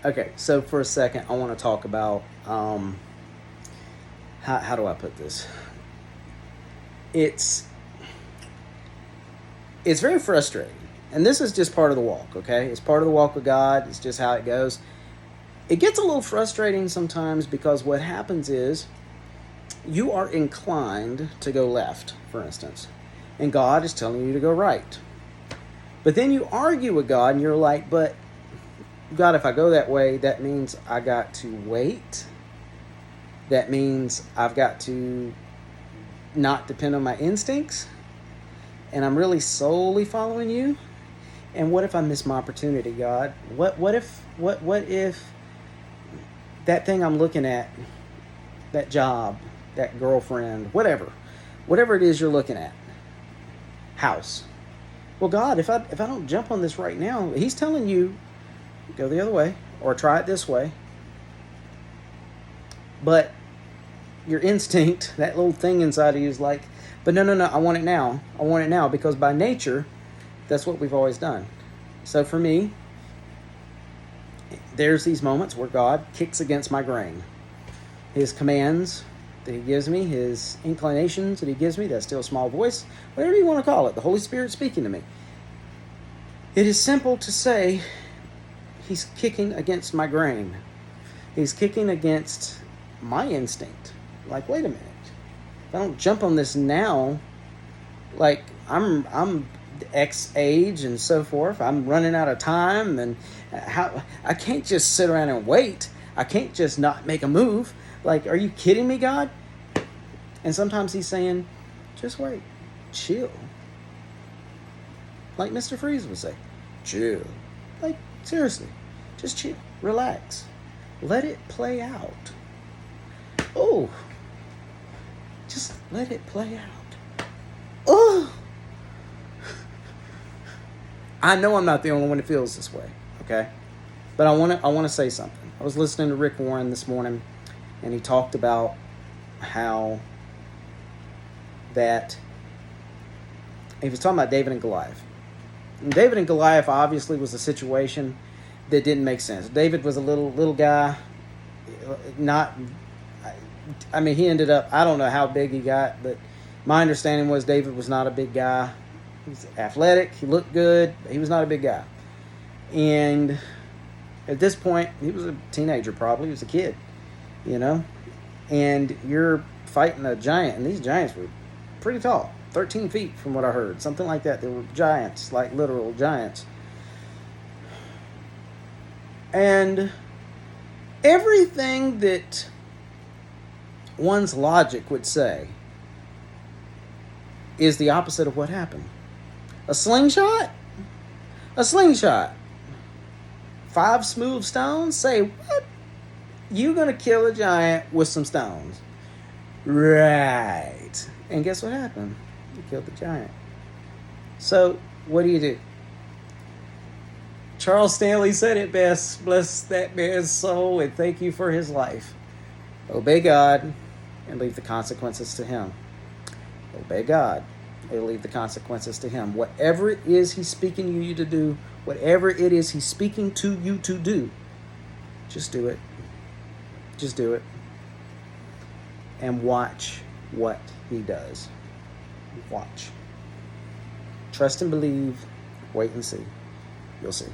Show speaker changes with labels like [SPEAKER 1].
[SPEAKER 1] Okay, so for a second, I want to talk about how do I put this? It's it's very frustrating, and this is just part of the walk. Okay, it's part of the walk with God. It's just how it goes. It gets a little frustrating sometimes because what happens is you are inclined to go left, for instance, and God is telling you to go right. But then you argue with God, and you're like, but God, if I go that way, that means I got to wait. That means I've got to not depend on my instincts. And I'm really solely following you. And what if I miss my opportunity, God? What if that thing I'm looking at, that job, that girlfriend, whatever it is you're looking at, house. Well, God, if I don't jump on this right now, He's telling you go the other way or try it this way. But your instinct, that little thing inside of you is like, but no, I want it now. I want it now because by nature, that's what we've always done. So for me, there's these moments where God kicks against my grain. His commands that He gives me, His inclinations that He gives me, that still small voice, whatever you want to call it, the Holy Spirit speaking to me. It is simple to say, He's kicking against my grain. He's kicking against my instinct. Like, wait a minute. If I don't jump on this now, like I'm X age and so forth, I'm running out of time, and how I can't just sit around and wait. I can't just not make a move. Like, are you kidding me, God? And sometimes He's saying, just wait, chill. Like Mr. Freeze would say, chill. Like, seriously, just chill, relax, let it play out. Oh, just let it play out. Oh, I know I'm not the only one that feels this way, okay? But I want to say something. I was listening to Rick Warren this morning, and he talked about how that he was talking about David and Goliath. And David and Goliath obviously was a situation that didn't make sense. David was a little guy, he ended up, I don't know how big he got, but my understanding was David was not a big guy. He was athletic, he looked good, but he was not a big guy. And at this point, he was a teenager probably, he was a kid, and you're fighting a giant, and these giants were pretty tall, 13 feet from what I heard, something like that. They were giants, like literal giants. And everything that one's logic would say is the opposite of what happened. A slingshot? A slingshot. 5 smooth stones? Say what? You gonna kill a giant with some stones? Right. And guess what happened? You killed the giant. So what do? Charles Stanley said it best. Bless that man's soul and thank you for his life. Obey God and leave the consequences to Him. Obey God and leave the consequences to Him. Whatever it is He's speaking you to do, whatever it is He's speaking to you to do, just do it. Just do it. And watch what He does. Watch. Trust and believe. Wait and see. You'll see.